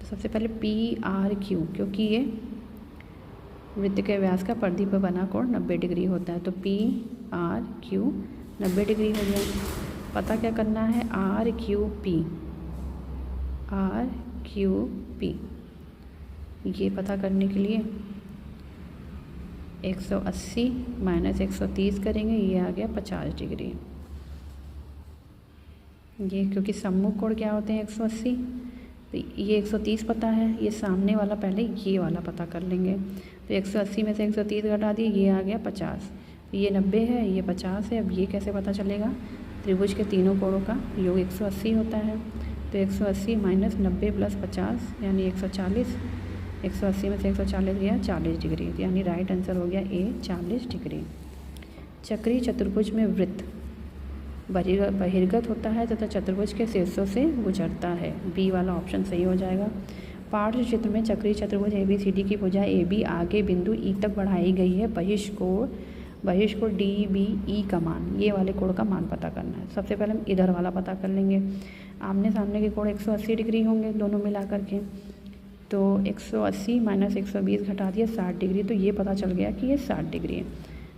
तो सबसे पहले पी आर क्यू, क्योंकि ये वृत्त के व्यास का परिधि पर बना कोण 90 डिग्री होता है, तो पी आर क्यू 90 डिग्री हो गया। पता क्या करना है, R Q P, R Q P, ये पता करने के लिए 180 माइनस 130 करेंगे, ये आ गया 50 डिग्री। ये क्योंकि सम्मुख कोण क्या होते हैं 180, तो ये 130 पता है, ये सामने वाला पहले ये वाला पता कर लेंगे। तो 180 में से 130 घटा दिए, ये आ गया 50। तो ये 90 है, ये 50 है। अब ये कैसे पता चलेगा, त्रिभुज के तीनों कोणों का योग 180 होता है। तो 180 माइनस 90 प्लस 50 यानी 140। 180 में से 140 गया 40 डिग्री, यानी राइट आंसर हो गया ए 40 डिग्री। चक्रीय चतुर्भुज में वृत्त बहिर्गत होता है तथा चतुर्भुज के शीर्षों से गुजरता है, बी वाला ऑप्शन सही हो जाएगा। पार्श्व चित्र में चक्रीय चतुर्भुज ABCD की भुजा AB आगे बिंदु E तक बढ़ाई गई है। बहिष्कोण DBE का मान, ये वाले कोण का मान पता करना है। सबसे पहले हम इधर वाला पता कर लेंगे। आमने सामने के कोण 180 डिग्री होंगे दोनों मिला करके, तो 180 माइनस 120 घटा दिया 60 डिग्री, तो ये पता चल गया कि ये 60 डिग्री है।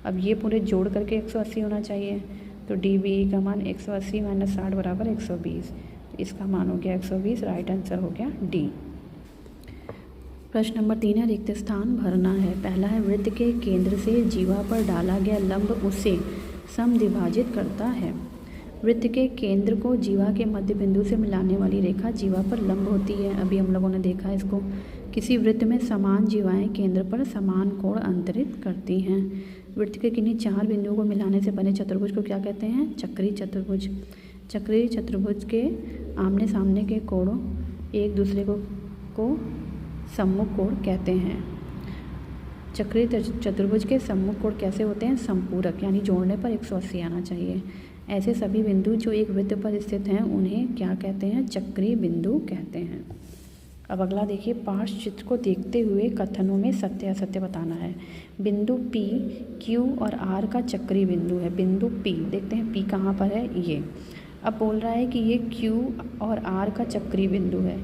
अब ये पूरे जोड़ करके 180 होना चाहिए, तो DBE का मान 180 माइनस 60 बराबर 120, इसका मान हो गया 120, राइट आंसर हो गया डी। प्रश्न नंबर 3 है, रिक्त स्थान भरना है। पहला है, वृत्त के केंद्र से जीवा पर डाला गया लंब उसे समद्विभाजित करता है। वृत्त के केंद्र को जीवा के मध्य बिंदु से मिलाने वाली रेखा जीवा पर लंब होती है। अभी हम लोगों ने देखा इसको। किसी वृत्त में समान जीवाएं केंद्र पर समान कोण अंतरित करती हैं। वृत्त के किन्हीं 4 बिंदुओं को मिलाने से बने चतुर्भुज को क्या कहते हैं, चक्रीय चतुर्भुज। चक्रीय चतुर्भुज के आमने सामने के कोणों एक दूसरे को सम्मुख कोण कहते हैं। चक्रीय चतुर्भुज के सम्मुख कोण कैसे होते हैं, संपूरक, यानी जोड़ने पर 180 आना चाहिए। ऐसे सभी बिंदु जो एक वृत्त पर स्थित हैं उन्हें क्या कहते हैं, चक्रीय बिंदु कहते हैं। अब अगला देखिए, पार्श्व चित्र को देखते हुए कथनों में सत्य असत्य बताना है। बिंदु P, Q और R का चक्रीय बिंदु है। बिंदु P, देखते हैं P कहाँ पर है, ये। अब बोल रहा है कि ये Q और R का चक्रीय बिंदु है,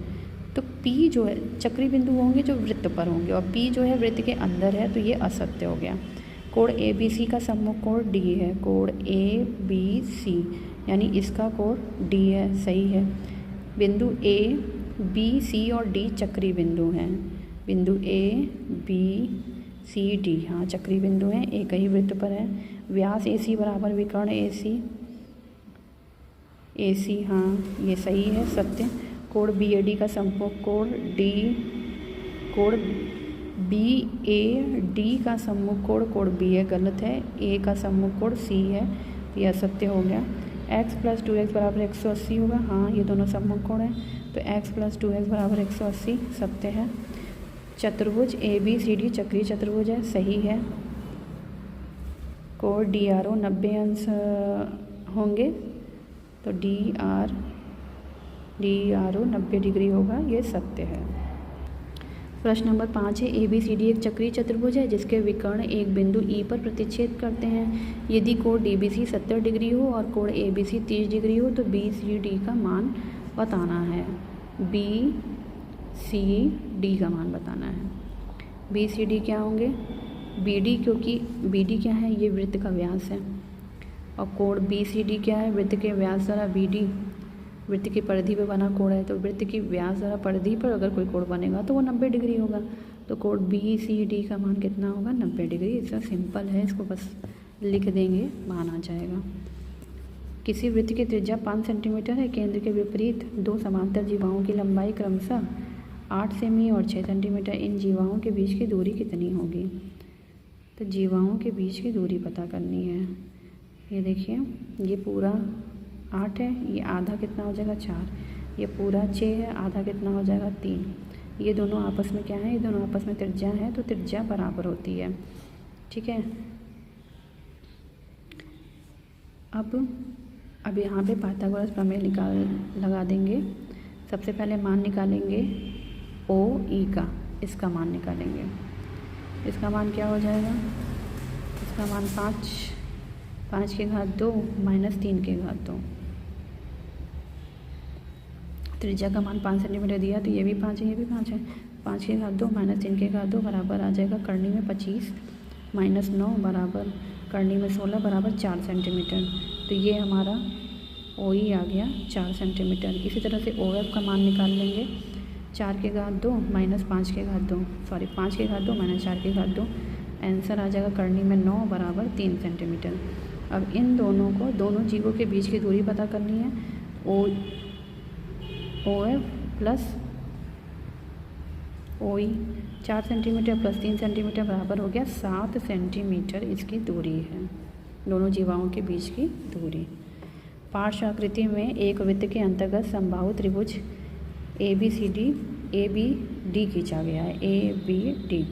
तो P जो है चक्रीय बिंदु होंगे जो वृत्त पर होंगे, और P जो है वृत्त के अंदर है, तो ये असत्य हो गया। कोण ABC का सम्मुख कोण D है। कोण ABC यानी इसका कोण D है, सही है। बिंदु A, B, C और D चक्रीय बिंदु हैं। बिंदु A, B, C, D हाँ चक्रीय बिंदु हैं, एक ही वृत्त पर है। व्यास AC बराबर विकर्ण AC हाँ ये सही है, सत्य। कोण BAD का सम्मुख कोण D, कोण BAD का सम्मुख कोण BA गलत है। A का सम्मुख कोण C है, यह असत्य हो गया। x प्लस 2x बराबर 180 होगा, हाँ ये दोनों सम्मुख कोण हैं, तो x प्लस 2x बराबर 180 सत्य है। चतुर्भुज ABCD चक्रीय चतुर्भुज है, सही है। कोण DRO 90 अंश होंगे, तो DRO 90 डिग्री होगा, ये सत्य है। प्रश्न नंबर 5 है, ABCD एक चक्रीय चतुर्भुज है जिसके विकर्ण एक बिंदु E पर प्रतिच्छेद करते हैं। यदि कोण DBC 70 डिग्री हो और कोण ABC 30 डिग्री हो तो BCD का मान बताना है। BCD का मान बताना है। BCD क्या होंगे, BD, क्योंकि BD क्या है, ये वृत्त का व्यास है, और कोण BCD क्या है, वृत्त के व्यास द्वारा BD, वृत्त की परिधि पे बना कोण है, तो वृत्त की व्यास द्वारा परिधि पर अगर कोई कोण बनेगा तो वो 90 डिग्री होगा। तो कोण BCD का मान कितना होगा, 90 डिग्री। इसका सिंपल है, इसको बस लिख देंगे, मान आ जाएगा। किसी वृत्त की त्रिज्या 5 सेंटीमीटर है। केंद्र के विपरीत 2 समांतर जीवाओं की लंबाई क्रमशः 8 सेमी और 6 सेंटीमीटर। इन जीवाओं के बीच की दूरी कितनी होगी, तो जीवाओं के बीच की दूरी पता करनी है। ये देखिए, ये पूरा 8 है, ये आधा कितना हो जाएगा 4, ये पूरा 6 है, आधा कितना हो जाएगा 3। ये दोनों आपस में क्या है, ये दोनों आपस में त्रिज्या है, तो त्रिज्या बराबर होती है, ठीक है। अब यहाँ पे पाइथागोरस प्रमेय लगा देंगे। सबसे पहले मान निकालेंगे OE का, इसका मान निकालेंगे। इसका मान क्या हो जाएगा, इसका मान 5 की घात 2 माइनस 3 की घात 2, त्रिज्या का मान 5 सेंटीमीटर दिया, तो ये भी 5 है, ये भी 5 है। 5 के घात 2 माइनस 3 के घात 2 बराबर आ जाएगा करनी में 25 माइनस 9 बराबर करनी में 16 बराबर 4 सेंटीमीटर। तो ये हमारा OE आ गया 4 सेंटीमीटर। इसी तरह से OF का मान निकाल लेंगे। 4 के घात 2 माइनस 5 के घात 2 सॉरी 5 के घात 2 माइनस 4 के घात 2 आंसर आ जाएगा करनी में 9 बराबर 3 सेंटीमीटर। अब इन दोनों को दोनों जीवों के बीच की दूरी पता करनी है। OF plus OE 4 centimetre plus 3 centimetre बराबर हो गया 7 सेंटीमीटर इसकी दूरी है, दोनों जीवाओं के बीच की दूरी। पार्श्व आकृति में एक वृत्त के अंतर्गत समबाहु त्रिभुज ABD खींचा गया है, ABD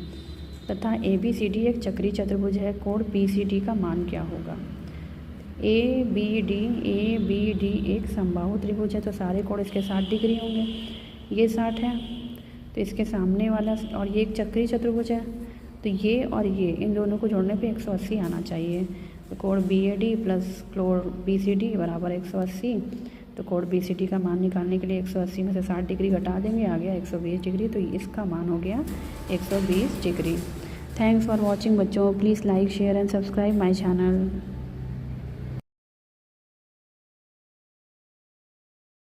तथा ABCD एक चक्रीय चतुर्भुज है। कोण PCD का मान क्या होगा? ABD एक समबाहु त्रिभुज है, तो सारे कोण इसके 60 डिग्री होंगे। ये 60 है, तो इसके सामने वाला, और ये एक चक्रीय चतुर्भुज है, तो ये और ये इन दोनों को जोड़ने पे 180 आना चाहिए। तो कोण BAD प्लस कोण BCD बराबर 180। तो कोण BCD का मान निकालने के लिए 180 में से 60 डिग्री घटा देंगे, आ गया 120 डिग्री। तो इसका मान हो गया 120 डिग्री। थैंक्स फॉर वॉचिंग बच्चों। Please like share and subscribe my channel.